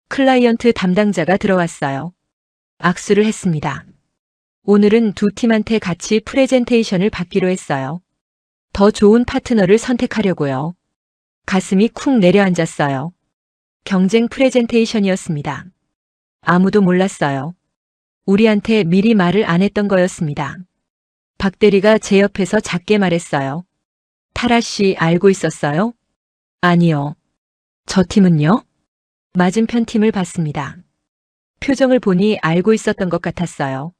클라이언트 담당자가 들어왔어요. 악수를 했습니다. 오늘은 두 팀한테 같이 프레젠테이션을 받기로 했어요. 더 좋은 파트너를 선택하려고요. 가슴이 쿵 내려앉았어요. 경쟁 프레젠테이션이었습니다. 아무도 몰랐어요. 우리한테 미리 말을 안 했던 거였습니다. 박 대리가 제 옆에서 작게 말했어요. 타라 씨 알고 있었어요? 아니요. 저 팀은요? 맞은편 팀을 봤습니다. 표정을 보니 알고 있었던 것 같았어요.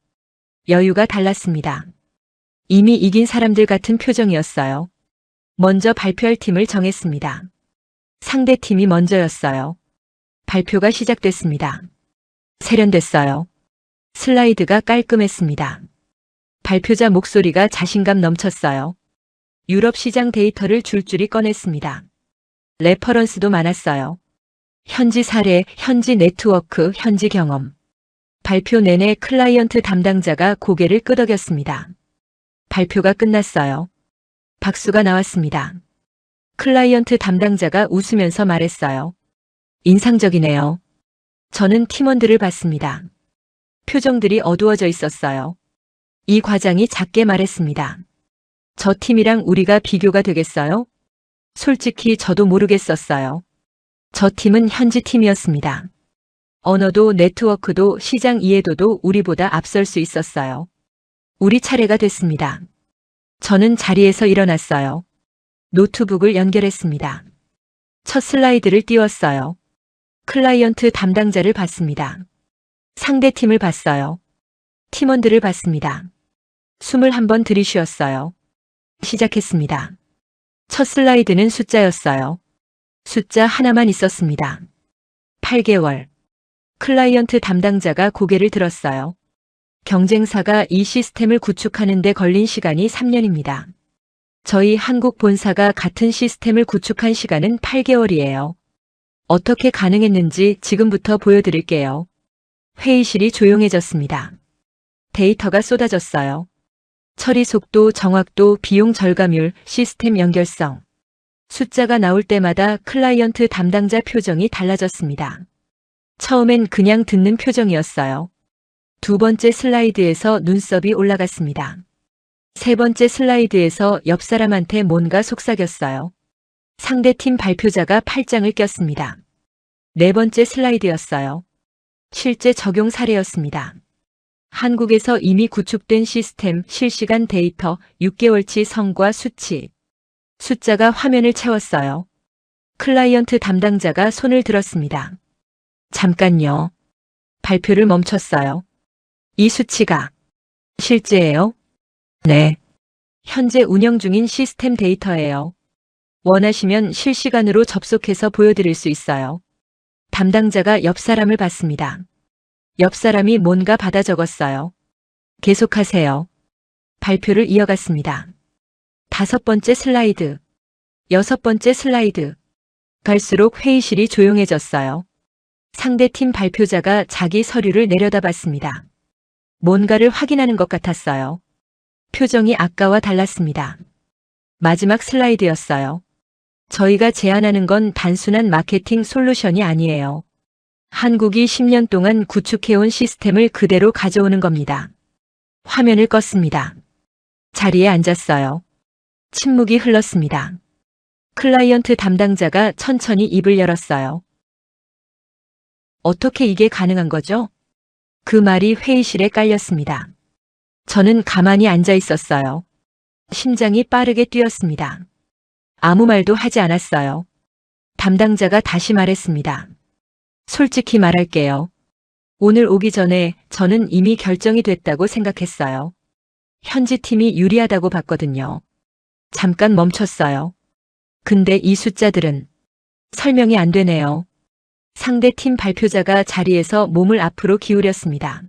여유가 달랐습니다. 이미 이긴 사람들 같은 표정이었어요. 먼저 발표할 팀을 정했습니다. 상대 팀이 먼저였어요. 발표가 시작됐습니다. 세련됐어요. 슬라이드가 깔끔했습니다. 발표자 목소리가 자신감 넘쳤어요. 유럽 시장 데이터를 줄줄이 꺼냈습니다. 레퍼런스도 많았어요. 현지 사례, 현지 네트워크, 현지 경험. 발표 내내 클라이언트 담당자가 고개를 끄덕였습니다. 발표가 끝났어요. 박수가 나왔습니다. 클라이언트 담당자가 웃으면서 말했어요. 인상적이네요. 저는 팀원들을 봤습니다. 표정들이 어두워져 있었어요. 이 과장이 작게 말했습니다. 저 팀이랑 우리가 비교가 되겠어요? 솔직히 저도 모르겠었어요. 저 팀은 현지 팀이었습니다. 언어도 네트워크도 시장 이해도도 우리보다 앞설 수 있었어요. 우리 차례가 됐습니다. 저는 자리에서 일어났어요. 노트북을 연결했습니다. 첫 슬라이드를 띄웠어요. 클라이언트 담당자를 봤습니다. 상대팀을 봤어요. 팀원들을 봤습니다. 숨을 한번 들이쉬었어요. 시작했습니다. 첫 슬라이드는 숫자였어요. 숫자 하나만 있었습니다. 8개월. 클라이언트 담당자가 고개를 들었어요. 경쟁사가 이 시스템을 구축하는 데 걸린 시간이 3년입니다. 저희 한국 본사가 같은 시스템을 구축한 시간은 8개월이에요. 어떻게 가능했는지 지금부터 보여드릴게요. 회의실이 조용해졌습니다. 데이터가 쏟아졌어요. 처리 속도, 정확도, 비용 절감률, 시스템 연결성. 숫자가 나올 때마다 클라이언트 담당자 표정이 달라졌습니다. 처음엔 그냥 듣는 표정이었어요. 두 번째 슬라이드에서 눈썹이 올라갔습니다. 세 번째 슬라이드에서 옆 사람한테 뭔가 속삭였어요. 상대팀 발표자가 팔짱을 꼈습니다. 네 번째 슬라이드였어요. 실제 적용 사례였습니다. 한국에서 이미 구축된 시스템, 실시간 데이터, 6개월치 성과 수치. 숫자가 화면을 채웠어요. 클라이언트 담당자가 손을 들었습니다. 잠깐요. 발표를 멈췄어요. 이 수치가 실제예요? 네. 현재 운영 중인 시스템 데이터예요. 원하시면 실시간으로 접속해서 보여드릴 수 있어요. 담당자가 옆 사람을 봤습니다. 옆 사람이 뭔가 받아 적었어요. 계속하세요. 발표를 이어갔습니다. 다섯 번째 슬라이드. 여섯 번째 슬라이드. 갈수록 회의실이 조용해졌어요. 상대팀 발표자가 자기 서류를 내려다봤습니다. 뭔가를 확인하는 것 같았어요. 표정이 아까와 달랐습니다. 마지막 슬라이드였어요. 저희가 제안하는 건 단순한 마케팅 솔루션이 아니에요. 한국이 10년 동안 구축해온 시스템을 그대로 가져오는 겁니다. 화면을 껐습니다. 자리에 앉았어요. 침묵이 흘렀습니다. 클라이언트 담당자가 천천히 입을 열었어요. 어떻게 이게 가능한 거죠? 그 말이 회의실에 깔렸습니다. 저는 가만히 앉아 있었어요. 심장이 빠르게 뛰었습니다. 아무 말도 하지 않았어요. 담당자가 다시 말했습니다. 솔직히 말할게요. 오늘 오기 전에 저는 이미 결정이 됐다고 생각했어요. 현지 팀이 유리하다고 봤거든요. 잠깐 멈췄어요. 근데 이 숫자들은 설명이 안 되네요. 상대 팀 발표자가 자리에서 몸을 앞으로 기울였습니다.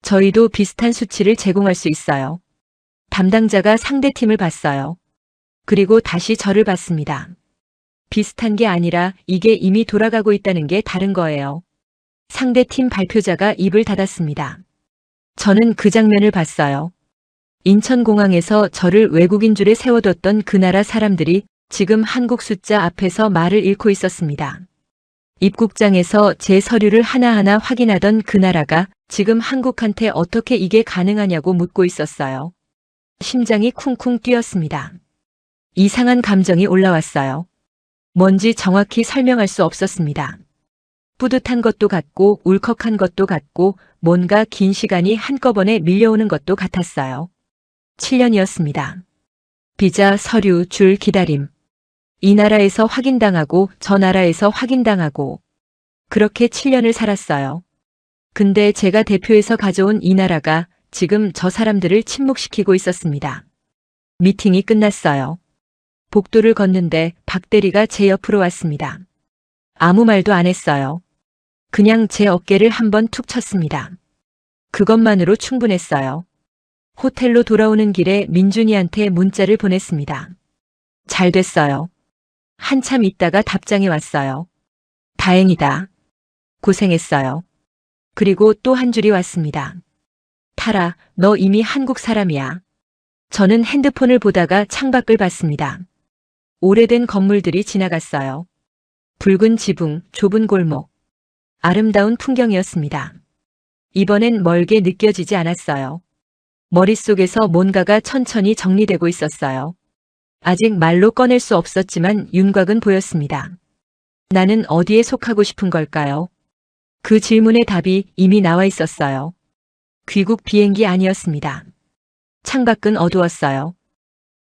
저희도 비슷한 수치를 제공할 수 있어요. 담당자가 상대 팀을 봤어요. 그리고 다시 저를 봤습니다. 비슷한 게 아니라 이게 이미 돌아가고 있다는 게 다른 거예요. 상대팀 발표자가 입을 닫았습니다. 저는 그 장면을 봤어요. 인천공항에서 저를 외국인 줄에 세워뒀던 그 나라 사람들이 지금 한국 숫자 앞에서 말을 잃고 있었습니다. 입국장에서 제 서류를 하나하나 확인하던 그 나라가 지금 한국한테 어떻게 이게 가능하냐고 묻고 있었어요. 심장이 쿵쿵 뛰었습니다. 이상한 감정이 올라왔어요. 뭔지 정확히 설명할 수 없었습니다. 뿌듯한 것도 같고 울컥한 것도 같고 뭔가 긴 시간이 한꺼번에 밀려오는 것도 같았어요. 7년이었습니다. 비자, 서류, 줄, 기다림. 이 나라에서 확인당하고 저 나라에서 확인당하고 그렇게 7년을 살았어요. 근데 제가 대표해서 가져온 이 나라가 지금 저 사람들을 침묵시키고 있었습니다. 미팅이 끝났어요. 복도를 걷는데 박 대리가 제 옆으로 왔습니다. 아무 말도 안 했어요. 그냥 제 어깨를 한번 툭 쳤습니다. 그것만으로 충분했어요. 호텔로 돌아오는 길에 민준이한테 문자를 보냈습니다. 잘 됐어요. 한참 있다가 답장이 왔어요. 다행이다. 고생했어요. 그리고 또 한 줄이 왔습니다. 타라, 너 이미 한국 사람이야. 저는 핸드폰을 보다가 창밖을 봤습니다. 오래된 건물들이 지나갔어요. 붉은 지붕, 좁은 골목. 아름다운 풍경이었습니다. 이번엔 멀게 느껴지지 않았어요. 머릿속에서 뭔가가 천천히 정리되고 있었어요. 아직 말로 꺼낼 수 없었지만 윤곽은 보였습니다. 나는 어디에 속하고 싶은 걸까요? 그 질문의 답이 이미 나와 있었어요. 귀국 비행기 아니었습니다. 창밖은 어두웠어요.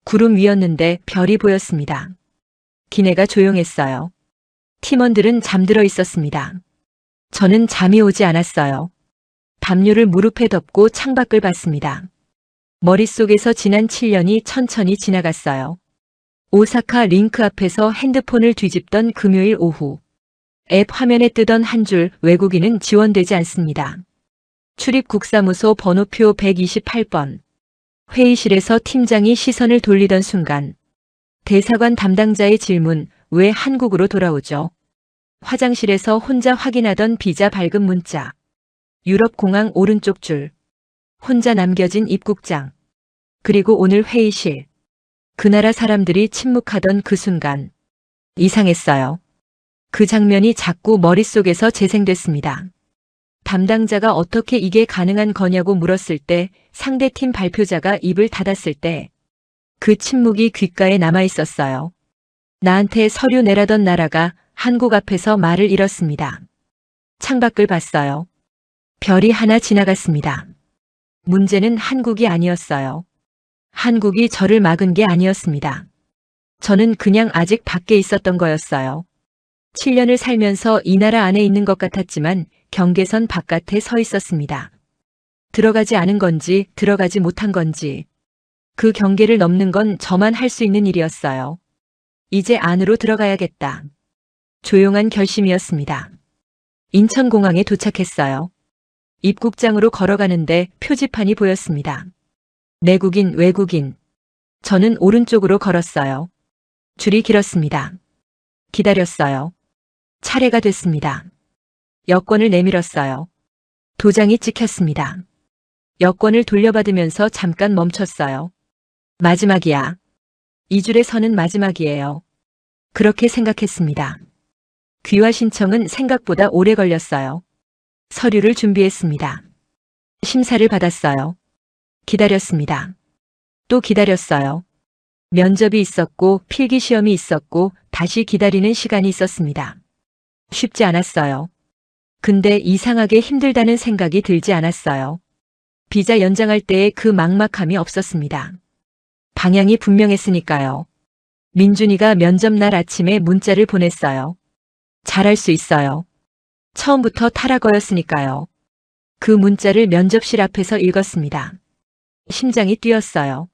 구름 위였는데 별이 보였습니다. 기내가 조용했어요. 팀원들은 잠들어 있었습니다. 저는 잠이 오지 않았어요. 담요를 무릎에 덮고 창밖을 봤습니다. 머릿속에서 지난 7년이 천천히 지나갔어요. 오사카 링크 앞에서 핸드폰을 뒤집던 금요일 오후. 앱 화면에 뜨던 한 줄 외국인은 지원되지 않습니다. 출입국사무소 번호표 128번. 회의실에서 팀장이 시선을 돌리던 순간 대사관 담당자의 질문, 왜 한국으로 돌아오죠? 화장실에서 혼자 확인하던 비자 발급 문자. 유럽공항 오른쪽 줄. 혼자 남겨진 입국장. 그리고 오늘 회의실. 그 나라 사람들이 침묵하던 그 순간. 이상했어요. 그 장면이 자꾸 머릿속에서 재생됐습니다. 담당자가 어떻게 이게 가능한 거냐고 물었을 때, 상대팀 발표자가 입을 닫았을 때, 그 침묵이 귓가에 남아 있었어요. 나한테 서류 내라던 나라가 한국 앞에서 말을 잃었습니다. 창밖을 봤어요. 별이 하나 지나갔습니다. 문제는 한국이 아니었어요. 한국이 저를 막은 게 아니었습니다. 저는 그냥 아직 밖에 있었던 거였어요. 7년을 살면서 이 나라 안에 있는 것 같았지만 경계선 바깥에 서 있었습니다. 들어가지 않은 건지 들어가지 못한 건지 그 경계를 넘는 건 저만 할 수 있는 일이었어요. 이제 안으로 들어가야겠다. 조용한 결심이었습니다. 인천공항에 도착했어요. 입국장으로 걸어가는데 표지판이 보였습니다. 내국인, 외국인. 저는 오른쪽으로 걸었어요. 줄이 길었습니다. 기다렸어요. 차례가 됐습니다. 여권을 내밀었어요. 도장이 찍혔습니다. 여권을 돌려받으면서 잠깐 멈췄어요. 마지막이야. 이 줄에 서는 마지막이에요. 그렇게 생각했습니다. 귀화 신청은 생각보다 오래 걸렸어요. 서류를 준비했습니다. 심사를 받았어요. 기다렸습니다. 또 기다렸어요. 면접이 있었고 필기시험이 있었고 다시 기다리는 시간이 있었습니다. 쉽지 않았어요. 근데 이상하게 힘들다는 생각이 들지 않았어요. 비자 연장할 때의 그 막막함이 없었습니다. 방향이 분명했으니까요. 민준이가 면접날 아침에 문자를 보냈어요. 잘할 수 있어요. 처음부터 타락어였으니까요. 그 문자를 면접실 앞에서 읽었습니다. 심장이 뛰었어요.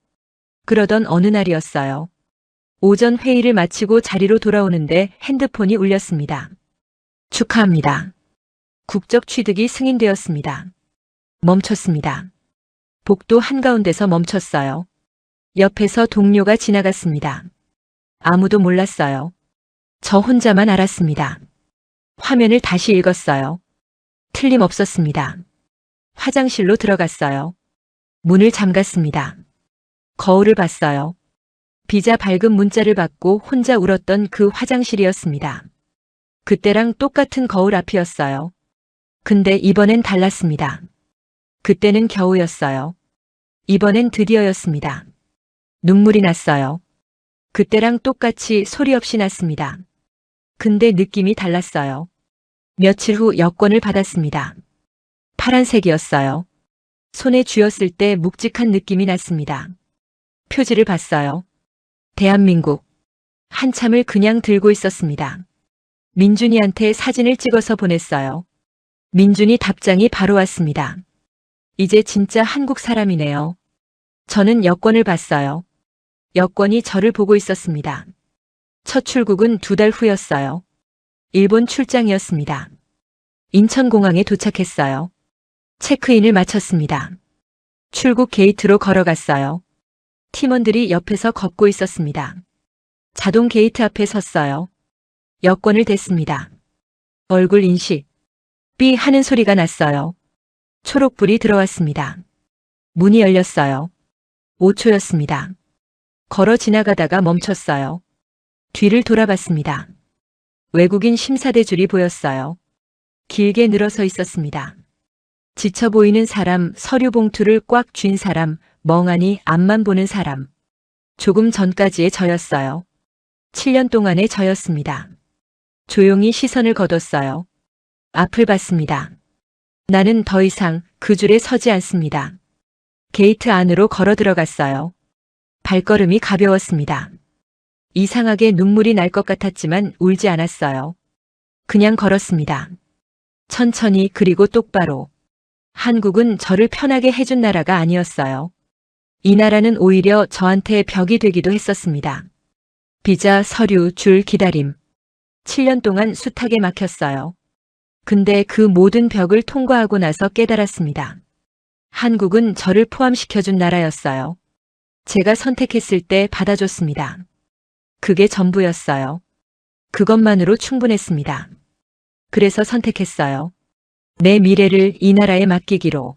그러던 어느 날이었어요. 오전 회의를 마치고 자리로 돌아오는데 핸드폰이 울렸습니다. 축하합니다. 국적 취득이 승인되었습니다. 멈췄습니다. 복도 한가운데서 멈췄어요. 옆에서 동료가 지나갔습니다. 아무도 몰랐어요. 저 혼자만 알았습니다. 화면을 다시 읽었어요. 틀림없었습니다. 화장실로 들어갔어요. 문을 잠갔습니다. 거울을 봤어요. 비자 발급 문자를 받고 혼자 울었던 그 화장실이었습니다. 그때랑 똑같은 거울 앞이었어요. 근데 이번엔 달랐습니다. 그때는 겨우였어요. 이번엔 드디어였습니다. 눈물이 났어요. 그때랑 똑같이 소리 없이 났습니다. 근데 느낌이 달랐어요. 며칠 후 여권을 받았습니다. 파란색이었어요. 손에 쥐었을 때 묵직한 느낌이 났습니다. 표지를 봤어요. 대한민국. 한참을 그냥 들고 있었습니다. 민준이한테 사진을 찍어서 보냈어요. 민준이 답장이 바로 왔습니다. 이제 진짜 한국 사람이네요. 저는 여권을 봤어요. 여권이 저를 보고 있었습니다. 첫 출국은 2달 후였어요. 일본 출장이었습니다. 인천공항에 도착했어요. 체크인을 마쳤습니다. 출국 게이트로 걸어갔어요. 팀원들이 옆에서 걷고 있었습니다. 자동 게이트 앞에 섰어요. 여권을 댔습니다. 얼굴 인식. 삐 하는 소리가 났어요. 초록불이 들어왔습니다. 문이 열렸어요. 5초였습니다. 걸어 지나가다가 멈췄어요. 뒤를 돌아봤습니다. 외국인 심사대줄이 보였어요. 길게 늘어서 있었습니다. 지쳐 보이는 사람, 서류 봉투를 꽉 쥔 사람, 멍하니 앞만 보는 사람. 조금 전까지의 저였어요. 7년 동안의 저였습니다. 조용히 시선을 거뒀어요. 앞을 봤습니다. 나는 더 이상 그 줄에 서지 않습니다. 게이트 안으로 걸어 들어갔어요. 발걸음이 가벼웠습니다. 이상하게 눈물이 날 것 같았지만 울지 않았어요. 그냥 걸었습니다. 천천히 그리고 똑바로. 한국은 저를 편하게 해준 나라가 아니었어요. 이 나라는 오히려 저한테 벽이 되기도 했었습니다. 비자, 서류, 줄, 기다림. 7년 동안 숱하게 막혔어요. 근데 그 모든 벽을 통과하고 나서 깨달았습니다. 한국은 저를 포함시켜준 나라였어요. 제가 선택했을 때 받아줬습니다. 그게 전부였어요. 그것만으로 충분했습니다. 그래서 선택했어요. 내 미래를 이 나라에 맡기기로.